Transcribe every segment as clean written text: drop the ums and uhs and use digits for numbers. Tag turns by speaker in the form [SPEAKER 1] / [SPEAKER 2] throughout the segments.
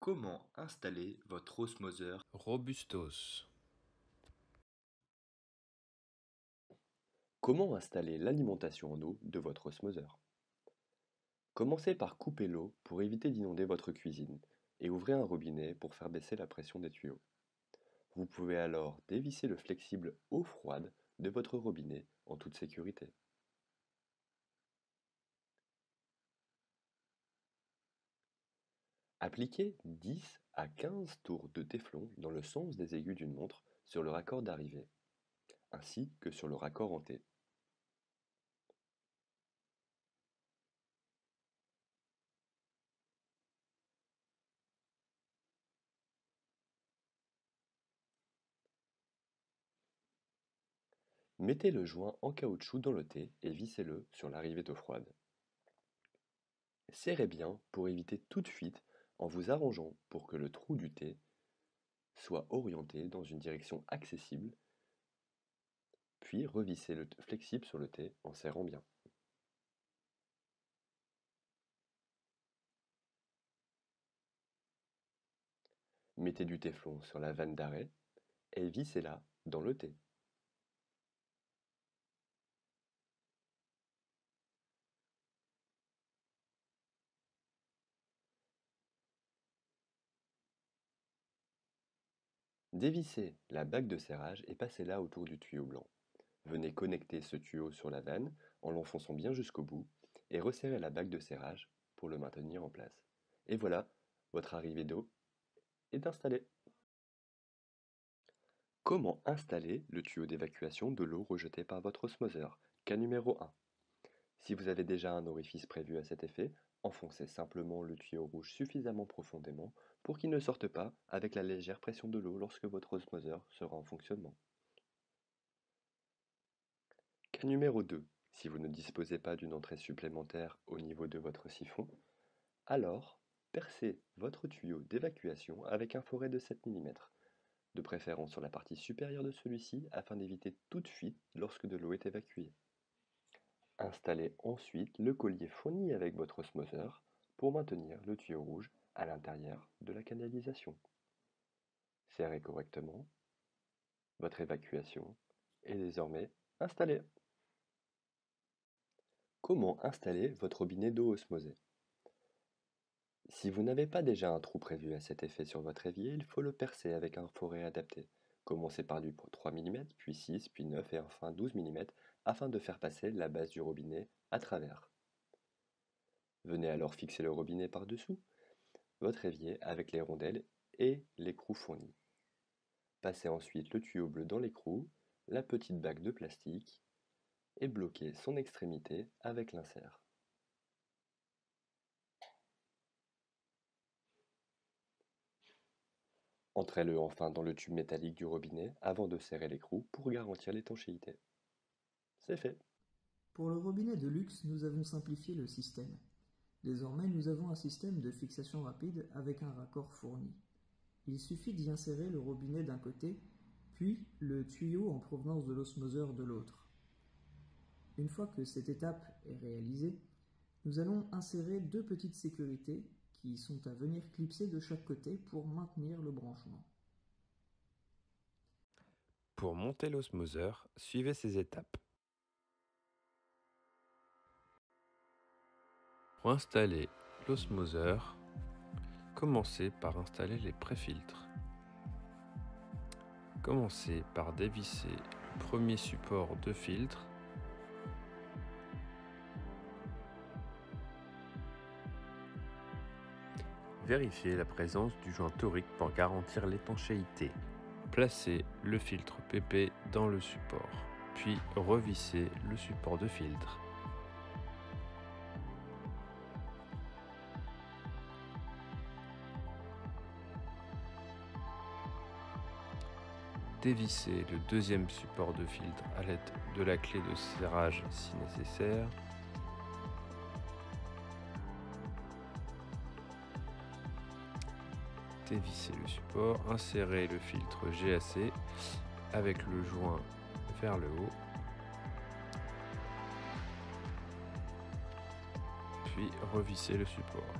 [SPEAKER 1] Comment installer votre osmoseur
[SPEAKER 2] Robustos.
[SPEAKER 3] Comment installer l'alimentation en eau de votre osmoseur? Commencez par couper l'eau pour éviter d'inonder votre cuisine et ouvrez un robinet pour faire baisser la pression des tuyaux. Vous pouvez alors dévisser le flexible eau froide de votre robinet en toute sécurité. Appliquez 10 à 15 tours de téflon dans le sens des aiguilles d'une montre sur le raccord d'arrivée, ainsi que sur le raccord en T. Mettez le joint en caoutchouc dans le T et vissez-le sur l'arrivée d'eau froide. Serrez bien pour éviter toute fuite en vous arrangeant pour que le trou du T soit orienté dans une direction accessible, puis revissez le flexible sur le T en serrant bien. Mettez du téflon sur la vanne d'arrêt et vissez-la dans le T. Dévissez la bague de serrage et passez-la autour du tuyau blanc. Venez connecter ce tuyau sur la vanne en l'enfonçant bien jusqu'au bout et resserrez la bague de serrage pour le maintenir en place. Et voilà, votre arrivée d'eau est installée. Comment installer le tuyau d'évacuation de l'eau rejetée par votre osmoseur? Cas numéro 1. Si vous avez déjà un orifice prévu à cet effet, enfoncez simplement le tuyau rouge suffisamment profondément pour qu'il ne sorte pas avec la légère pression de l'eau lorsque votre osmoseur sera en fonctionnement. Cas numéro 2. Si vous ne disposez pas d'une entrée supplémentaire au niveau de votre siphon, alors percez votre tuyau d'évacuation avec un foret de 7 mm, de préférence sur la partie supérieure de celui-ci afin d'éviter toute fuite lorsque de l'eau est évacuée. Installez ensuite le collier fourni avec votre osmoseur pour maintenir le tuyau rouge à l'intérieur de la canalisation. Serrez correctement. Votre évacuation est désormais installée. Comment installer votre robinet d'eau osmosée? Si vous n'avez pas déjà un trou prévu à cet effet sur votre évier, il faut le percer avec un foret adapté. Commencez par du 3 mm, puis 6, puis 9 et enfin 12 mm afin de faire passer la base du robinet à travers. Venez alors fixer le robinet par-dessous votre évier avec les rondelles et l'écrou fourni. Passez ensuite le tuyau bleu dans l'écrou, la petite bague de plastique et bloquez son extrémité avec l'insert. Entrez-le enfin dans le tube métallique du robinet avant de serrer l'écrou pour garantir l'étanchéité. C'est fait.
[SPEAKER 4] Pour le robinet de luxe, nous avons simplifié le système. Désormais, nous avons un système de fixation rapide avec un raccord fourni. Il suffit d'y insérer le robinet d'un côté, puis le tuyau en provenance de l'osmoseur de l'autre. Une fois que cette étape est réalisée, nous allons insérer deux petites sécurités qui sont à venir clipser de chaque côté pour maintenir le branchement.
[SPEAKER 2] Pour monter l'osmoseur, suivez ces étapes. Pour installer l'osmoseur, commencez par installer les préfiltres. Commencez par dévisser le premier support de filtre. Vérifiez la présence du joint torique pour garantir l'étanchéité. Placez le filtre PP dans le support, puis revissez le support de filtre. Dévissez le deuxième support de filtre à l'aide de la clé de serrage si nécessaire. Dévissez le support, insérez le filtre GAC avec le joint vers le haut, puis revissez le support.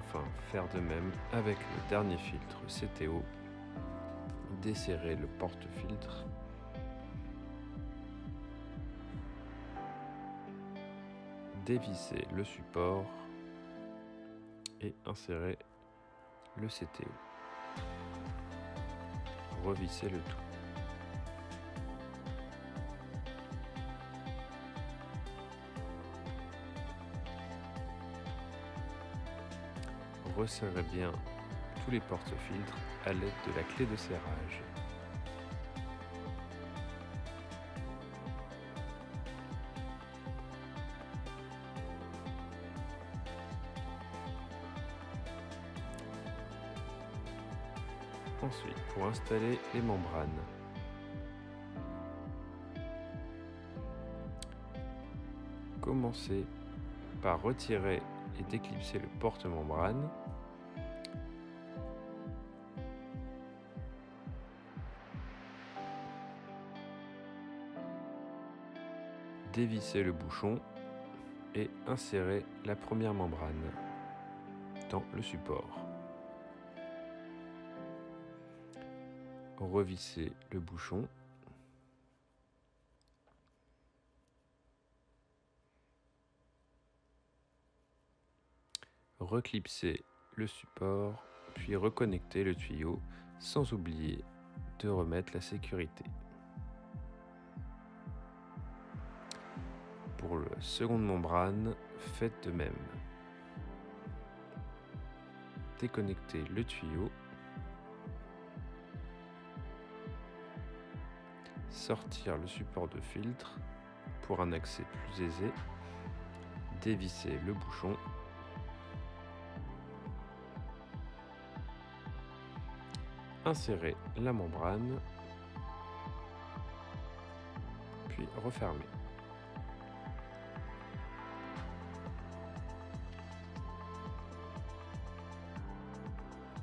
[SPEAKER 2] enfin faire de même avec le dernier filtre CTO. Desserrer le porte-filtre. Dévisser le support et insérer le CTO. Revisser le tout. Resserrez bien tous les porte-filtres à l'aide de la clé de serrage. Ensuite, pour installer les membranes, commencez par retirer et déclipser le porte-membrane. Dévissez le bouchon et insérez la première membrane dans le support. Revissez le bouchon. Reclipsez le support, puis reconnectez le tuyau sans oublier de remettre la sécurité. Pour la seconde membrane, faites de même. Déconnectez le tuyau. Sortir le support de filtre pour un accès plus aisé. Dévisser le bouchon. Insérer la membrane, puis refermer.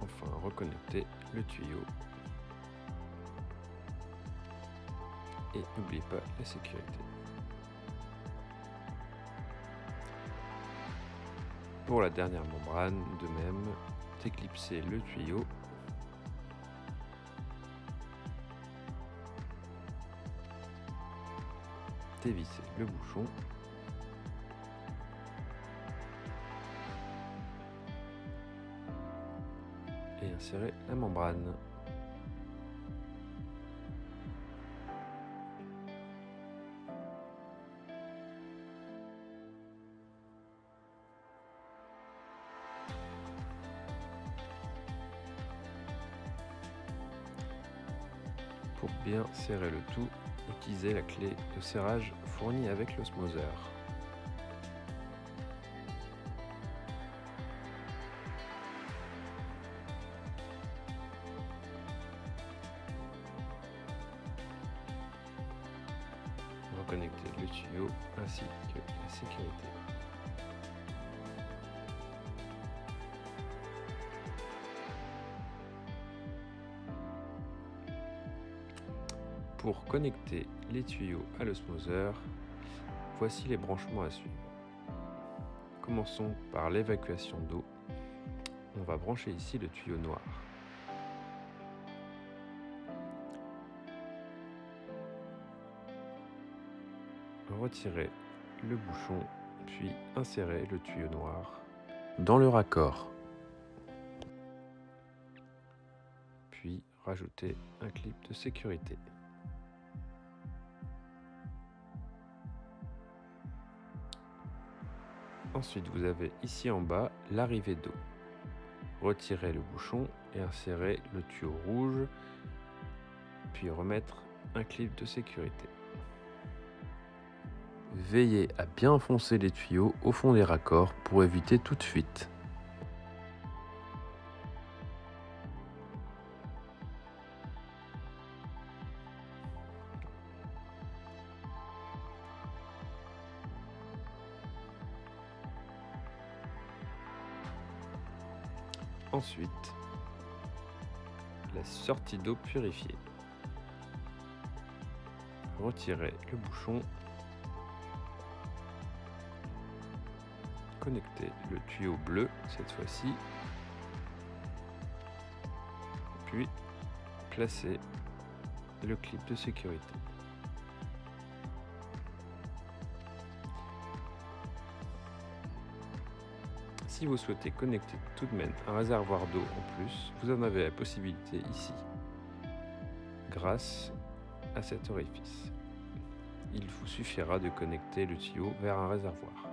[SPEAKER 2] Enfin, reconnecter le tuyau. Et n'oubliez pas la sécurité. Pour la dernière membrane, de même, déclipsez le tuyau. Dévissez le bouchon. Et insérez la membrane. Pour bien serrer le tout, utilisez la clé de serrage fournie avec l'osmoseur. Reconnectez le tuyau ainsi que la sécurité. Pour connecter les tuyaux à l'osmoseur, voici les branchements à suivre. Commençons par l'évacuation d'eau. On va brancher ici le tuyau noir. Retirez le bouchon, puis insérez le tuyau noir dans le raccord. Puis rajoutez un clip de sécurité. Ensuite, vous avez ici en bas l'arrivée d'eau. Retirez le bouchon et insérez le tuyau rouge, puis remettre un clip de sécurité. Veillez à bien enfoncer les tuyaux au fond des raccords pour éviter toute fuite. Ensuite, la sortie d'eau purifiée. Retirez le bouchon. connecter le tuyau bleu cette fois-ci, puis placer le clip de sécurité. Si vous souhaitez connecter tout de même un réservoir d'eau en plus, vous en avez la possibilité ici, grâce à cet orifice. Il vous suffira de connecter le tuyau vers un réservoir.